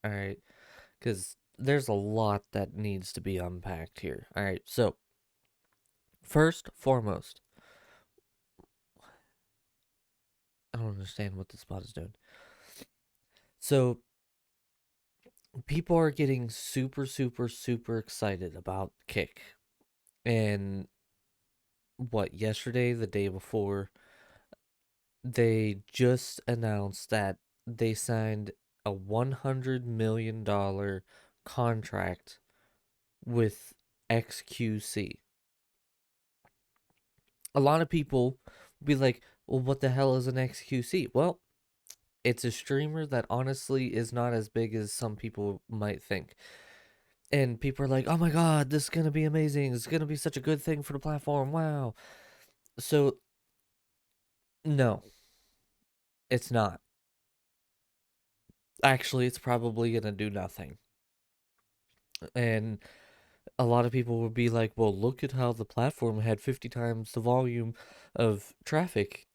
All right, because there's a lot that needs to be unpacked here. All right, so first, foremost, I don't understand what this bot is doing. So people are getting super, super, super excited about Kick. And what, yesterday, the day before, they just announced that they signed a $100 million contract with XQC. A lot of people be like, well, what the hell is an XQC? Well, it's a streamer that honestly is not as big as some people might think. And people are like, oh my god, this is going to be amazing. It's going to be such a good thing for the platform. Wow. So, no, it's not. Actually, it's probably going to do nothing. And a lot of people would be like, well, look at how the platform had 50 times the volume of traffic.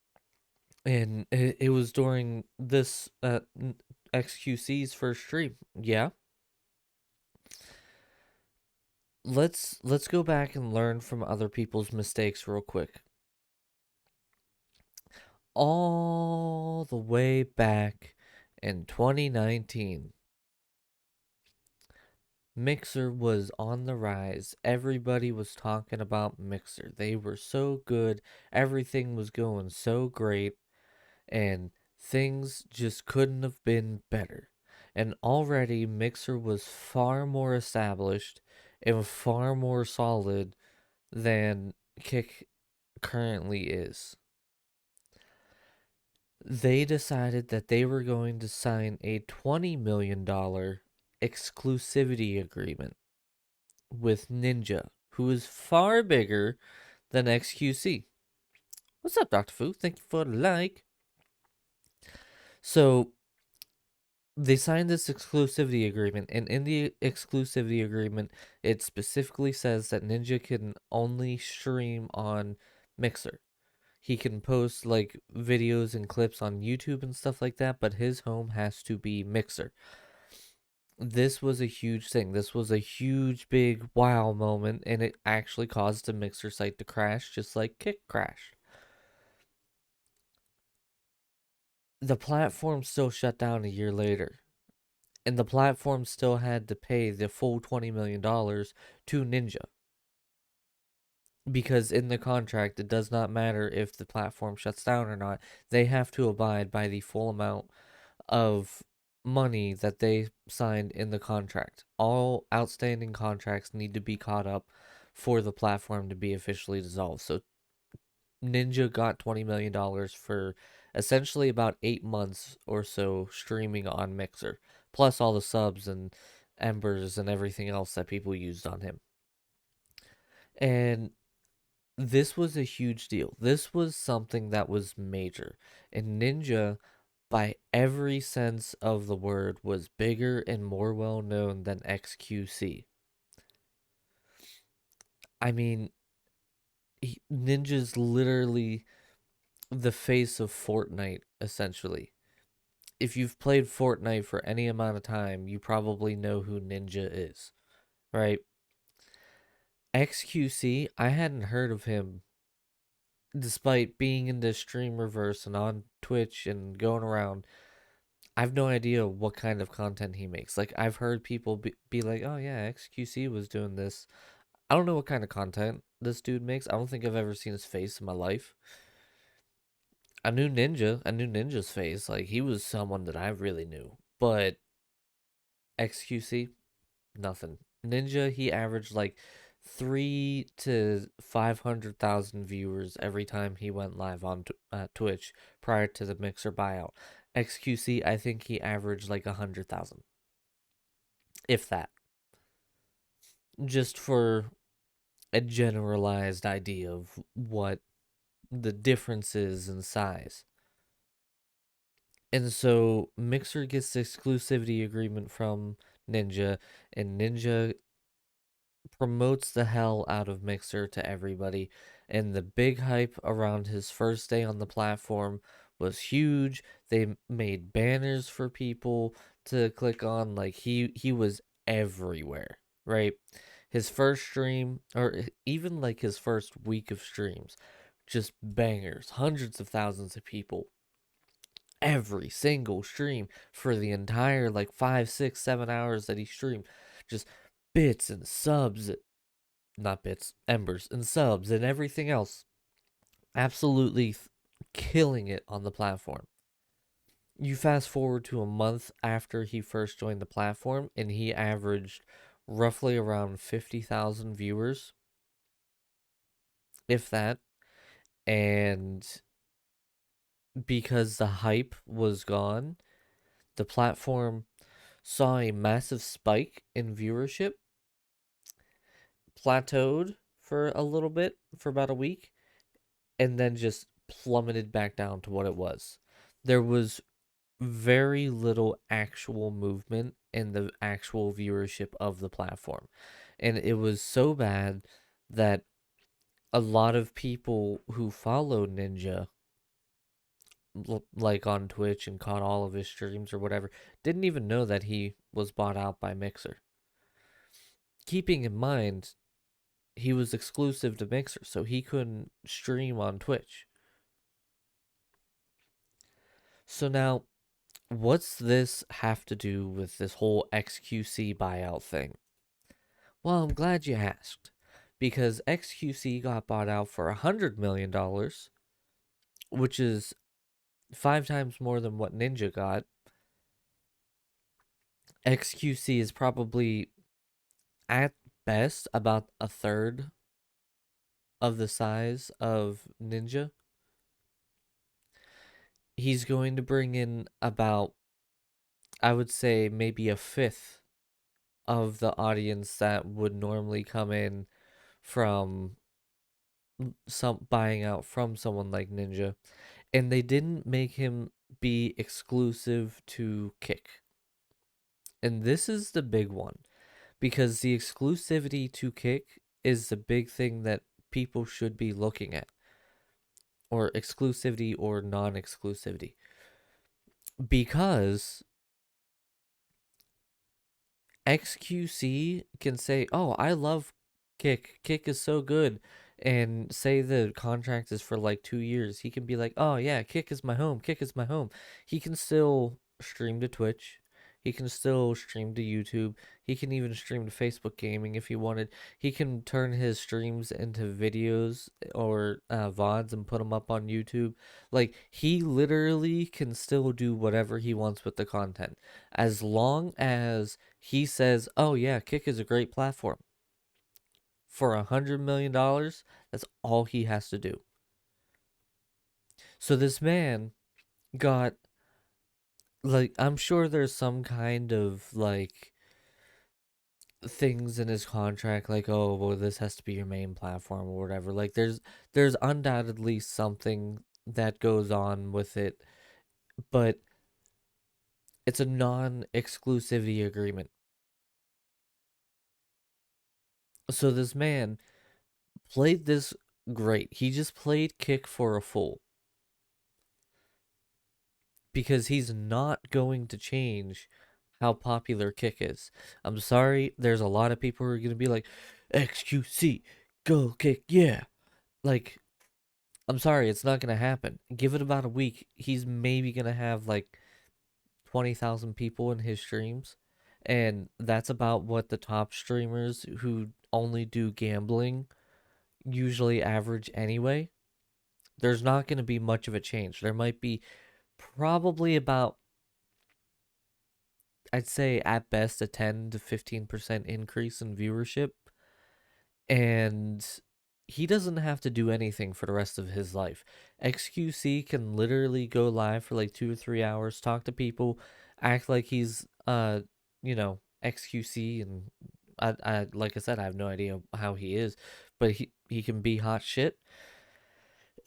And it was during this XQC's first stream. Yeah. Let's go back and learn from other people's mistakes real quick. All the way back in 2019, Mixer was on the rise. Everybody was talking about Mixer. They were so good. Everything was going so great. And things just couldn't have been better. And already Mixer was far more established and far more solid than Kick currently is. They decided that they were going to sign a $20 million exclusivity agreement with Ninja, who is far bigger than XQC. What's up, Dr. Fu? Thank you for the like. So, they signed this exclusivity agreement, and in the exclusivity agreement, it specifically says that Ninja can only stream on Mixer. He can post like videos and clips on YouTube and stuff like that, but his home has to be Mixer. This was a huge thing. This was a huge, big wow moment, and it actually caused the Mixer site to crash, just like Kick crashed. The platform still shut down a year later, and the platform still had to pay the full $20 million to Ninja. Because in the contract, it does not matter if the platform shuts down or not. They have to abide by the full amount of money that they signed in the contract. All outstanding contracts need to be caught up for the platform to be officially dissolved. So Ninja got $20 million for essentially about 8 months or so streaming on Mixer, plus all the subs and embers and everything else that people used on him. And this was a huge deal. This was something that was major. And Ninja, by every sense of the word, was bigger and more well known than XQC. I mean, Ninja's literally the face of Fortnite, essentially. If you've played Fortnite for any amount of time, you probably know who Ninja is, right? XQC, I hadn't heard of him despite being in the streamerverse and on Twitch and going around. I have no idea what kind of content he makes. Like, I've heard people be like, oh yeah, XQC was doing this. I don't know what kind of content this dude makes. I don't think I've ever seen his face in my life. I knew Ninja. I knew Ninja's face. Like, he was someone that I really knew. But XQC, nothing. Ninja, he averaged like 3 to 500,000 viewers every time he went live on Twitch prior to the Mixer buyout. XQC, I think he averaged like 100,000, if that. Just for a generalized idea of what the difference is in size. And so Mixer gets the exclusivity agreement from Ninja, and Ninja promotes the hell out of Mixer to everybody. And the big hype around his first day on the platform was huge. They made banners for people to click on. Like he was everywhere, right? His first stream, or even like his first week of streams, just bangers, hundreds of thousands of people every single stream for the entire like 5, 6, 7 hours that he streamed. Just bits and subs, not bits, embers and subs and everything else. Absolutely killing it on the platform. You fast forward to a month after he first joined the platform, and he averaged roughly around 50,000 viewers, if that. And because the hype was gone, the platform saw a massive spike in viewership, plateaued for a little bit, for about a week, and then just plummeted back down to what it was. There was very little actual movement in the actual viewership of the platform. And it was so bad that a lot of people who followed Ninja, like on Twitch and caught all of his streams or whatever, didn't even know that he was bought out by Mixer. Keeping in mind, he was exclusive to Mixer, so he couldn't stream on Twitch. So now, what's this have to do with this whole XQC buyout thing? Well, I'm glad you asked, because XQC got bought out for $100 million, which is 5 times more than what Ninja got. XQC is probably, at best, about a third of the size of Ninja. He's going to bring in about, I would say, maybe a fifth of the audience that would normally come in from some buying out from someone like Ninja. And they didn't make him be exclusive to Kick. And this is the big one, because the exclusivity to Kick is the big thing that people should be looking at, or exclusivity or non-exclusivity, because XQC can say, "Oh, I love Kick. Kick is so good." And say the contract is for like 2 years. He can be like, "Oh yeah, Kick is my home. Kick is my home." He can still stream to Twitch. He can still stream to YouTube. He can even stream to Facebook Gaming if he wanted. He can turn his streams into videos or VODs and put them up on YouTube. Like, he literally can still do whatever he wants with the content, as long as he says, "Oh yeah, Kick is a great platform." For $100 million, that's all he has to do. So this man got, like, I'm sure there's some kind of like things in his contract, like, oh well, this has to be your main platform or whatever. Like, there's undoubtedly something that goes on with it, but it's a non-exclusivity agreement. So this man played this great. He just played Kick for a fool, because he's not going to change how popular Kick is. I'm sorry, there's a lot of people who are going to be like, XQC, go Kick, yeah. Like, I'm sorry, it's not going to happen. Give it about a week. He's maybe going to have like 20,000 people in his streams. And that's about what the top streamers who only do gambling usually average anyway. There's not going to be much of a change. There might be probably about, I'd say at best, a 10 to 15% increase in viewership. And he doesn't have to do anything for the rest of his life. XQC can literally go live for like 2 or 3 hours, talk to people, act like he's XQC, and I like I said, I have no idea how he is, but he can be hot shit.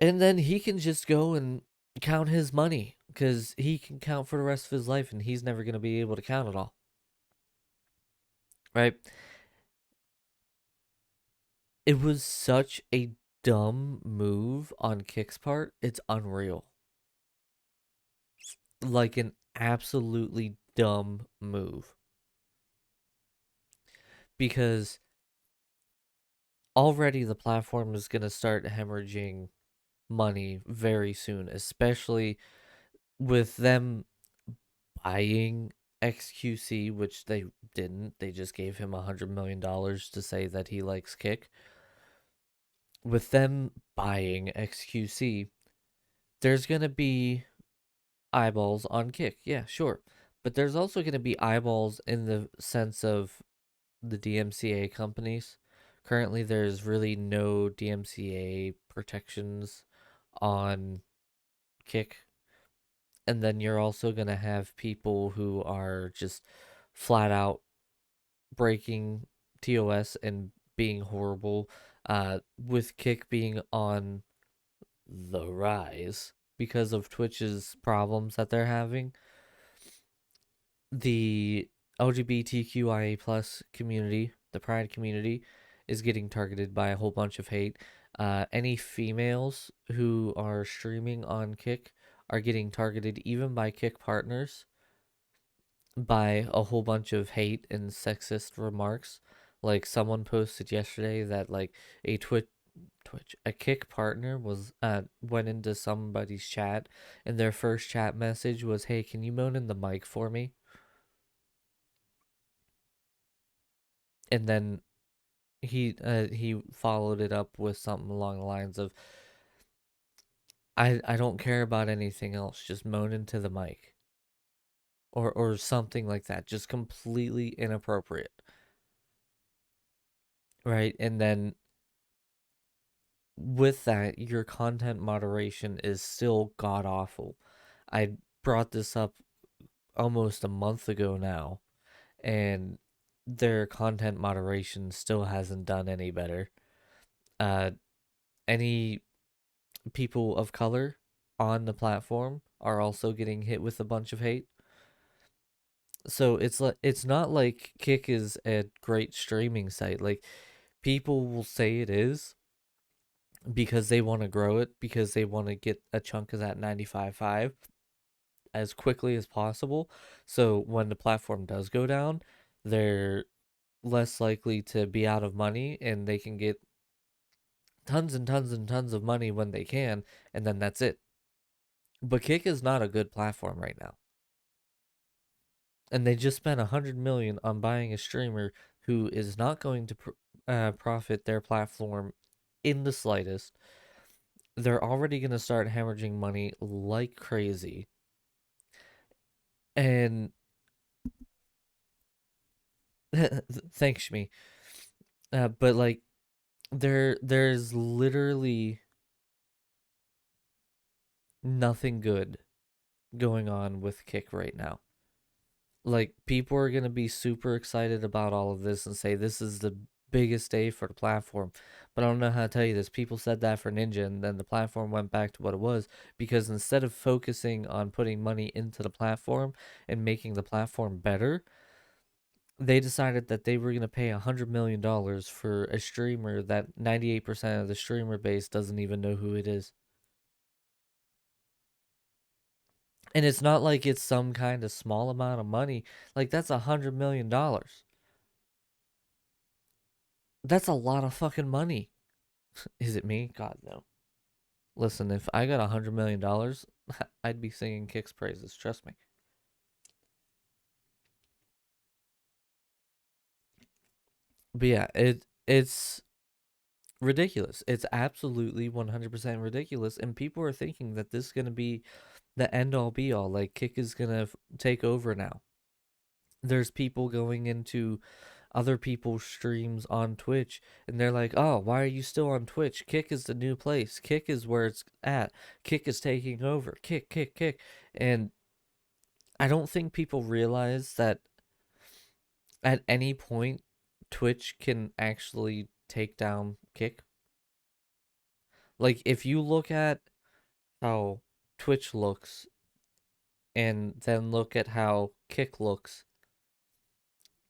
And then he can just go and count his money, because he can count for the rest of his life, and he's never going to be able to count it all. Right? It was such a dumb move on Kick's part. It's unreal. like an absolutely dumb move, because already the platform is going to start hemorrhaging money very soon, especially with them buying XQC, which they didn't. They just gave him $100 million to say that he likes Kick. With them buying XQC, there's going to be eyeballs on Kick. Yeah, sure. But there's also going to be eyeballs in the sense of the DMCA companies. Currently, there's really no DMCA protections on Kick. And then you're also going to have people who are just flat out breaking TOS and being horrible, with Kick being on the rise because of Twitch's problems that they're having. The LGBTQIA plus community, the Pride community, is getting targeted by a whole bunch of hate. Any females who are streaming on Kick are getting targeted even by Kick partners by a whole bunch of hate and sexist remarks. Like someone posted yesterday that like a a Kick partner was went into somebody's chat and their first chat message was, "Hey, can you moan in the mic for me?" And then he followed it up with something along the lines of, I don't care about anything else, just moan into the mic." Or something like that, just completely inappropriate. Right? And then with that, your content moderation is still god awful. I brought this up almost a month ago now, and their content moderation still hasn't done any better. Uh, any people of color on the platform are also getting hit with a bunch of hate. So it's not like Kick is a great streaming site. Like people will say it is because they want to grow it, because they want to get a chunk of that 95.5 as quickly as possible. So when the platform does go down, they're less likely to be out of money and they can get tons and tons and tons of money when they can, and then that's it. But Kick is not a good platform right now. And they just spent 100 million on buying a streamer who is not going to profit their platform in the slightest. They're already going to start hemorrhaging money like crazy. And thanks me. But like there's literally nothing good going on with Kick right now. Like people are going to be super excited about all of this and say this is the biggest day for the platform. But I don't know how to tell you this. People said that for Ninja, and then the platform went back to what it was, because instead of focusing on putting money into the platform and making the platform better, they decided that they were going to pay $100 million for a streamer that 98% of the streamer base doesn't even know who it is. And it's not like it's some kind of small amount of money. Like that's $100 million. That's a lot of fucking money. Is it me? God no. Listen, if I got $100 million, I'd be singing Kick's praises. Trust me. But yeah, it's ridiculous. It's absolutely 100% ridiculous, and people are thinking that this is gonna be the end all be all. Like Kick is gonna take over now. There's people going into other people's streams on Twitch and they're like, "Oh, why are you still on Twitch? Kick is the new place. Kick is where it's at. Kick is taking over. Kick, kick, kick." And I don't think people realize that at any point Twitch can actually take down Kick. Like if you look at how Twitch looks and then look at how Kick looks,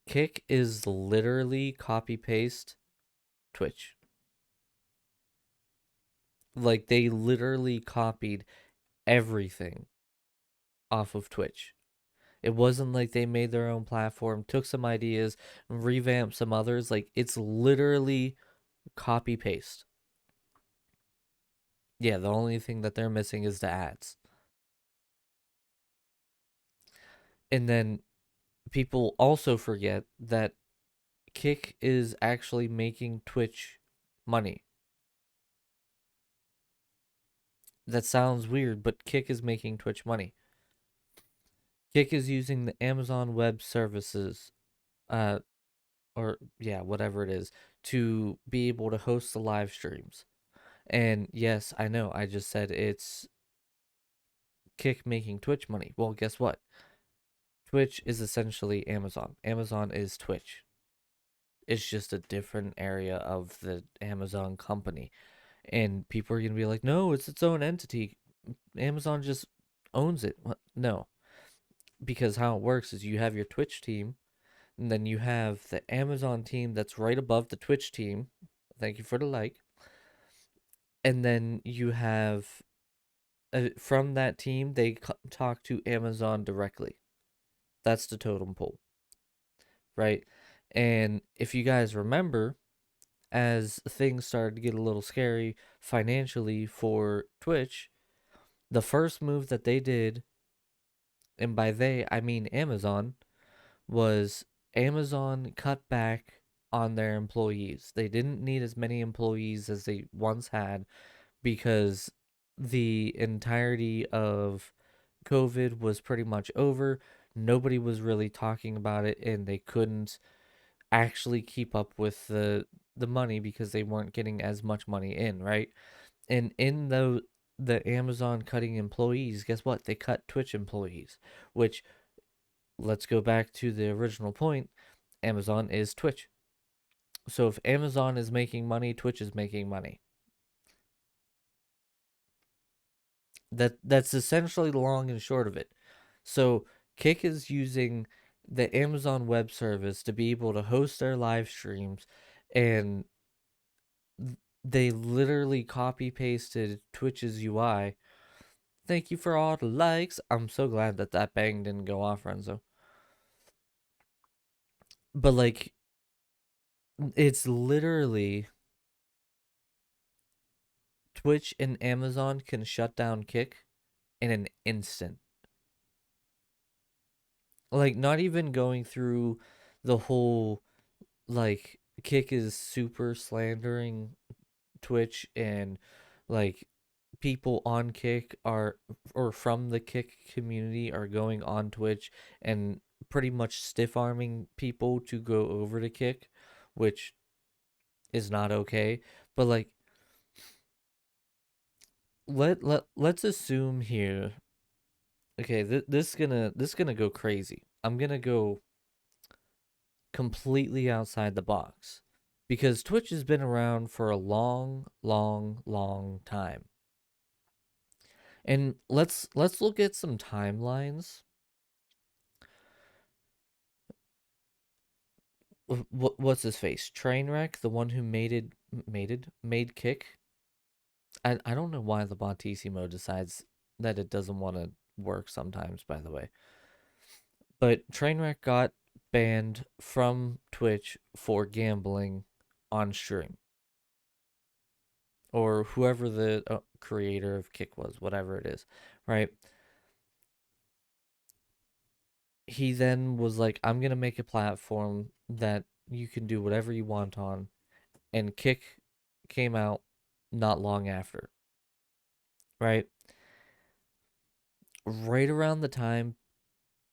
Kick is literally copy paste Twitch. Like they literally copied everything off of Twitch. It wasn't like they made their own platform, took some ideas, revamped some others. Like, it's literally copy paste. Yeah, the only thing that they're missing is the ads. And then people also forget that Kick is actually making Twitch money. That sounds weird, but Kick is making Twitch money. Kick is using the Amazon Web Services, uh, or yeah, whatever it is, to be able to host the live streams. And yes, I know, I just said it's Kick making Twitch money. Well, guess what? Twitch is essentially Amazon. Amazon is Twitch. It's just a different area of the Amazon company. And people are going to be like, no, it's its own entity. Amazon just owns it. No, because how it works is you have your Twitch team, and then you have the Amazon team that's right above the Twitch team. Thank you for the like. And then you have from that team, they talk to Amazon directly. That's the totem pole, right? And if you guys remember, as things started to get a little scary financially for Twitch, the first move that they did, and by they, I mean Amazon, was Amazon cut back on their employees. They didn't need as many employees as they once had because the entirety of COVID was pretty much over. Nobody was really talking about it, and they couldn't actually keep up with the money because they weren't getting as much money in, right? And in the Amazon cutting employees, guess what? They cut Twitch employees, which, let's go back to the original point. Amazon is Twitch. So if Amazon is making money, Twitch is making money. That's essentially the long and short of it. So Kick is using the Amazon Web Service to be able to host their live streams, and they literally copy pasted Twitch's UI. Thank you for all the likes. I'm so glad that that bang didn't go off, Renzo. But like, it's literally Twitch and Amazon can shut down Kick in an instant. Like, not even going through the whole, like, Kick is super slandering Twitch, and like people on Kick are, or from the Kick community, are going on Twitch and pretty much stiff arming people to go over to Kick, which is not okay. But like, let's assume here. Okay, this gonna go crazy. I'm gonna go completely outside the box because Twitch has been around for a long, long, long time. And let's look at some timelines. What's his face? Trainwreck, the one who made Kick. I don't know why the Bontissimo decides that it doesn't want to work sometimes, by the way. But Trainwreck got banned from Twitch for gambling on stream. Or whoever the creator of Kick was, whatever it is, right? He then was like, I'm going to make a platform that you can do whatever you want on. And Kick came out not long after, right? Right around the time,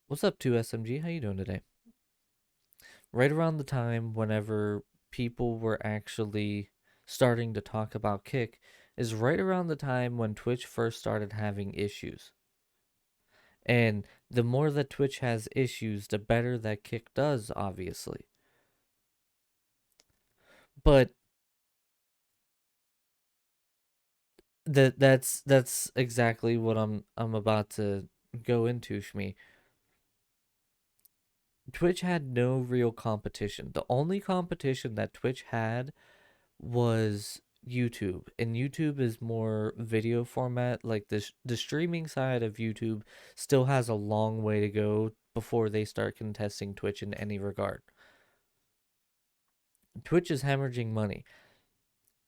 what's up, 2SMG? How you doing today? Right around the time whenever people were actually starting to talk about Kick is right around the time when Twitch first started having issues. And the more that Twitch has issues, the better that Kick does, obviously. But that's exactly what I'm about to go into, Shmi. Twitch had no real competition. The only competition that Twitch had was YouTube, and YouTube is more video format. Like the streaming side of YouTube still has a long way to go before they start contesting Twitch in any regard. Twitch is hemorrhaging money.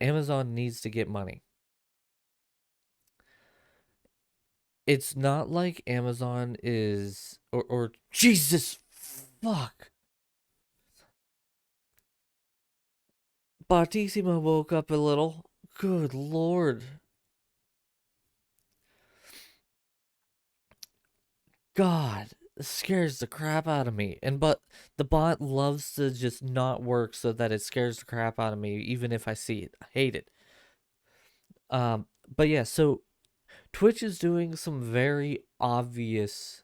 Amazon needs to get money. It's not like Amazon is or Jesus fuck. Battissimo woke up a little. Good lord. God, it scares the crap out of me. And but the bot loves to just not work so that it scares the crap out of me even if I see it. I hate it. But yeah, so Twitch is doing some very obvious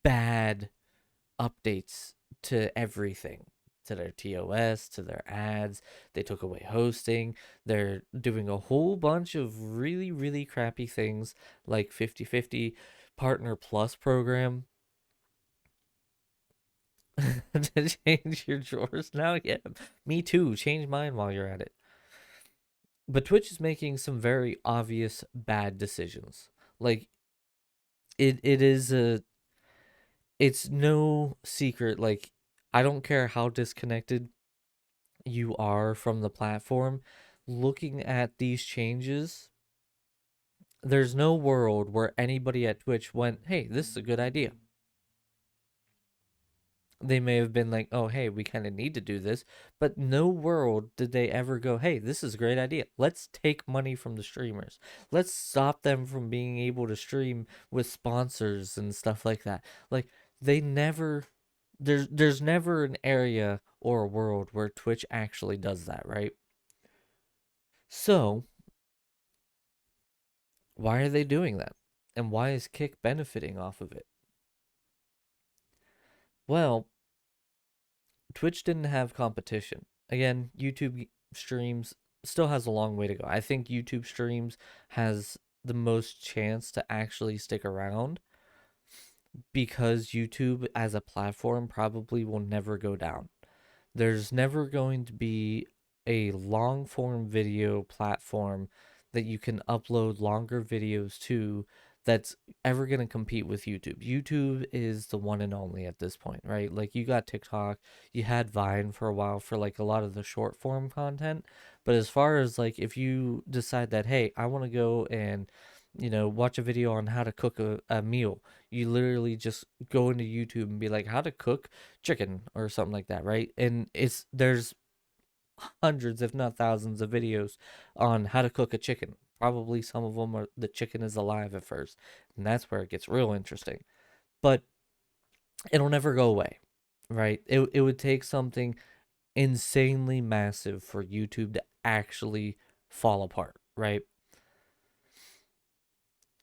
bad updates to everything, to their TOS, to their ads. They took away hosting. They're doing a whole bunch of really, really crappy things like 50/50 Partner Plus program. To change your drawers now? Yeah, me too. Change mine while you're at it. But Twitch is making some very obvious bad decisions. Like it is a it's no secret. Like, I don't care how disconnected you are from the platform, looking at these changes, there's no world where anybody at Twitch went, hey, this is a good idea. They may have been like, oh, hey, we kind of need to do this, but no world did they ever go, hey, this is a great idea. Let's take money from the streamers. Let's stop them from being able to stream with sponsors and stuff like that. Like, they never there's never an area or a world where Twitch actually does that, right? So, why are they doing that? And why is Kick benefiting off of it? Well, Twitch didn't have competition. Again, YouTube streams still has a long way to go. I think YouTube streams has the most chance to actually stick around because YouTube as a platform probably will never go down. There's never going to be a long form video platform that you can upload longer videos to that's ever going to compete with YouTube. YouTube is the one and only at this point, right? Like, you got TikTok, you had Vine for a while for like a lot of the short form content, but as far as like if you decide that, hey, I want to go and watch a video on how to cook a meal, you literally just go into YouTube and be like, how to cook chicken or something like that, right? And there's hundreds, if not thousands, of videos on how to cook a chicken. Probably some of them are the chicken is alive at first, and that's where it gets real interesting. But it'll never go away, right? It would take something insanely massive for YouTube to actually fall apart, right?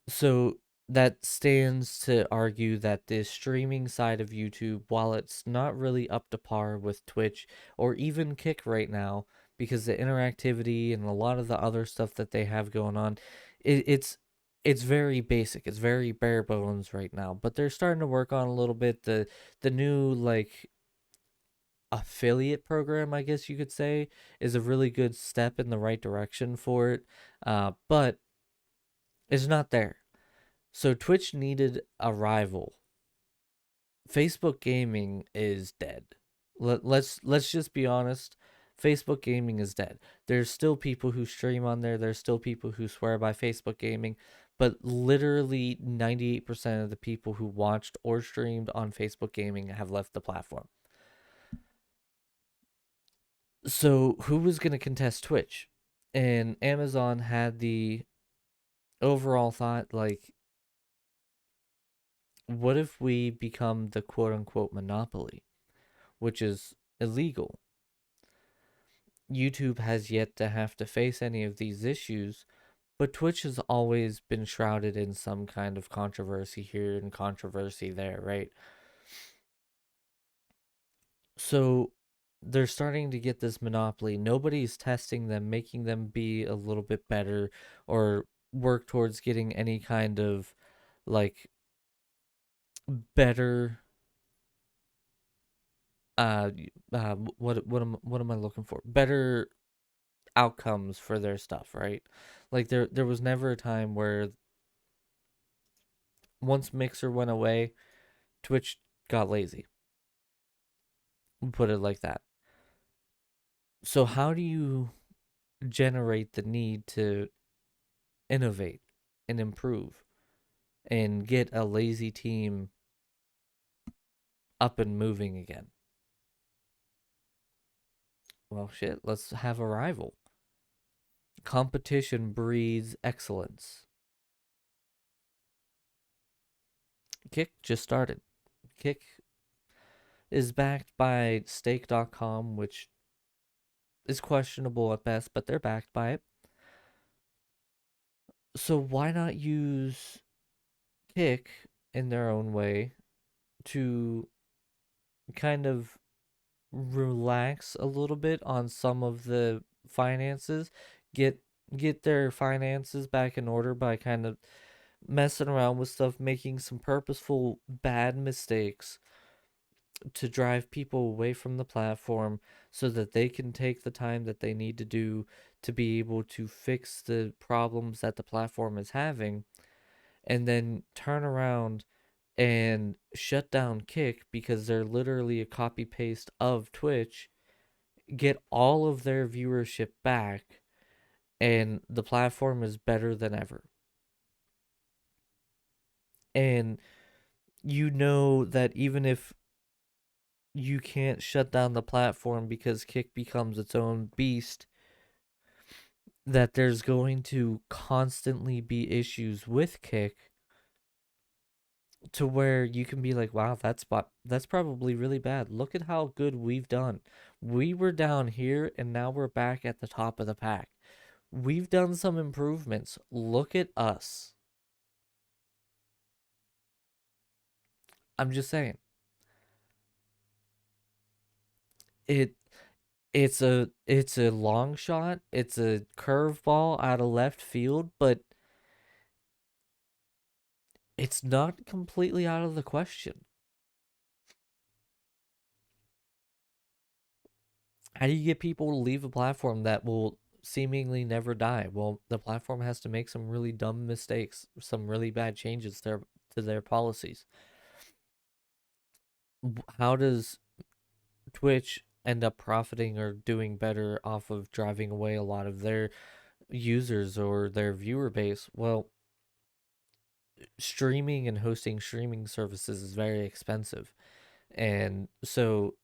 So that stands to argue that the streaming side of YouTube, while it's not really up to par with Twitch or even Kick right now, because the interactivity and a lot of the other stuff that they have going on, it's very basic. It's very bare bones right now. But they're starting to work on a little bit the new like affiliate program, I guess you could say, is a really good step in the right direction for it. But it's not there. So Twitch needed a rival. Facebook gaming is dead. Let's just be honest. Facebook gaming is dead. There's still people who stream on there. There's still people who swear by Facebook gaming, but literally 98% of the people who watched or streamed on Facebook gaming have left the platform. So who was going to contest Twitch? And Amazon had the overall thought, like, what if we become the quote unquote monopoly, which is illegal? YouTube has yet to have to face any of these issues, but Twitch has always been shrouded in some kind of controversy here and controversy there, right? So they're starting to get this monopoly. Nobody's testing them, making them be a little bit better or work towards getting any kind of like better uh what am I looking for? Better outcomes for their stuff, right? Like there was never a time where once Mixer went away, Twitch got lazy. We'll put it like that. So how do you generate the need to innovate and improve and get a lazy team up and moving again? Well, shit, let's have a rival. Competition breeds excellence. Kick just started. Kick is backed by stake.com, which is questionable at best, but they're backed by it. So why not use Kick in their own way to kind of relax a little bit on some of the finances, get get their finances back in order by kind of messing around with stuff, making some purposeful bad mistakes to drive people away from the platform so that they can take the time that they need to do to be able to fix the problems that the platform is having, and then turn around and shut down Kick because they're literally a copy paste of Twitch, get all of their viewership back, and the platform is better than ever. And you know that even if you can't shut down the platform because Kick becomes its own beast, that there's going to constantly be issues with Kick to where you can be like, wow, that's probably really bad. Look at how good we've done. We were down here and now we're back at the top of the pack. We've done some improvements. Look at us. I'm just saying. It it's a long shot. It's a curveball out of left field, but it's not completely out of the question. How do you get people to leave a platform that will seemingly never die? Well, the platform has to make some really dumb mistakes, some really bad changes to their policies. How does Twitch end up profiting or doing better off of driving away a lot of their users or their viewer base? Well, streaming and hosting streaming services is very expensive. And so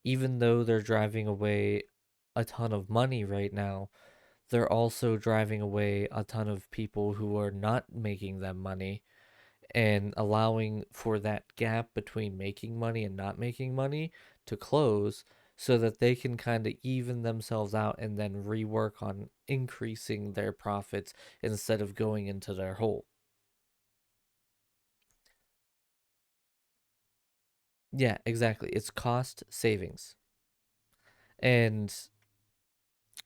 even though they're driving away a ton of money right now, they're also driving away a ton of people who are not making them money and allowing for that gap between making money and not making money to close so that they can kind of even themselves out and then rework on increasing their profits instead of going into their hole. Yeah, exactly. It's cost savings. And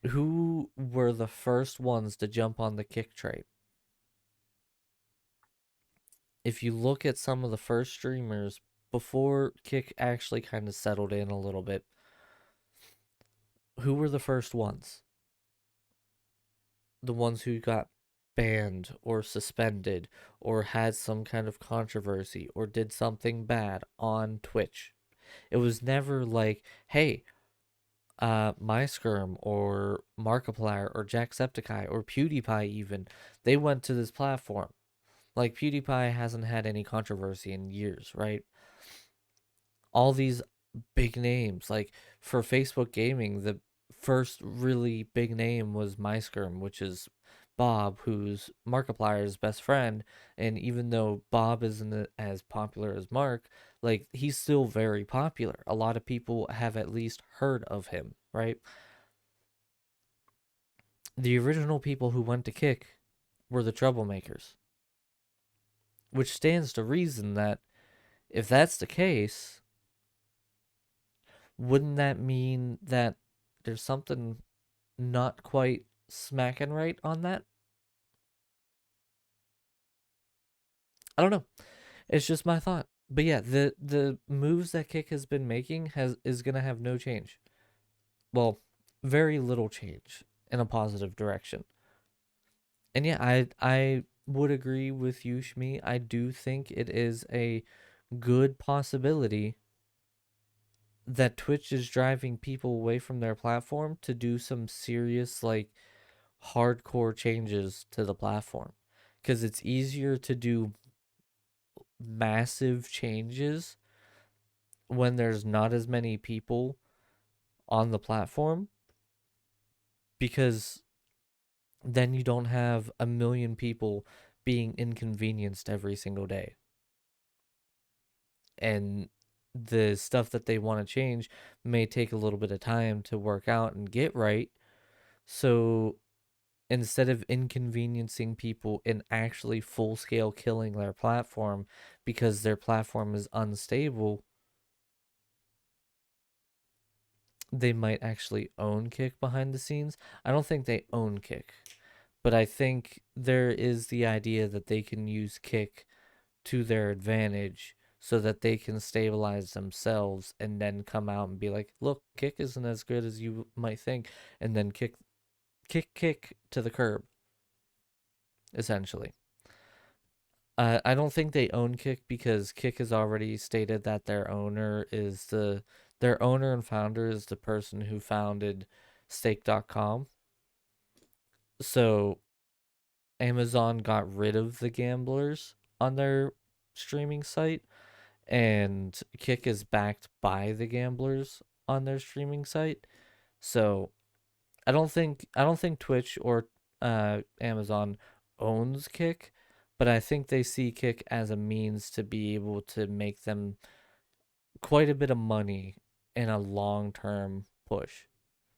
who were the first ones to jump on the Kick train? If you look at some of the first streamers before Kick actually kind of settled in a little bit, who were the first ones? The ones who got banned or suspended or had some kind of controversy or did something bad on Twitch. It was never like, hey, MySkirm or Markiplier or Jacksepticeye or PewDiePie even, they went to this platform. Like PewDiePie hasn't had any controversy in years, right? All these big names, like for Facebook gaming, the first really big name was MySkirm, which is Bob, who's Markiplier's best friend. And even though Bob isn't as popular as Mark, like he's still very popular. A lot of people have at least heard of him, right? The original people who went to Kick were the troublemakers, which stands to reason that if that's the case, wouldn't that mean that there's something not quite smacking right on that? I don't know. It's just my thought. But yeah, the moves that Kick has been making is gonna have no change. Well, very little change. in a positive direction. And yeah, I would agree with you, Shmi. I do think it is a good possibility that Twitch is driving people away from their platform to do some serious, like, hardcore changes to the platform. Because it's easier to do massive changes when there's not as many people on the platform, because then you don't have a million people being inconvenienced every single day. And the stuff that they want to change may take a little bit of time to work out and get right. So instead of inconveniencing people and actually full scale killing their platform because their platform is unstable, they might actually own Kick behind the scenes. I don't think they own Kick, but I think there is the idea that they can use Kick to their advantage so that they can stabilize themselves and then come out and be like, look, Kick isn't as good as you might think, and then kick to the curb, essentially. I don't think they own Kick because Kick has already stated that their owner and founder is the person who founded stake.com. So Amazon got rid of the gamblers on their streaming site, and Kick is backed by the gamblers on their streaming site. So I don't think Twitch or Amazon owns Kick, but I think they see Kick as a means to be able to make them quite a bit of money in a long term push.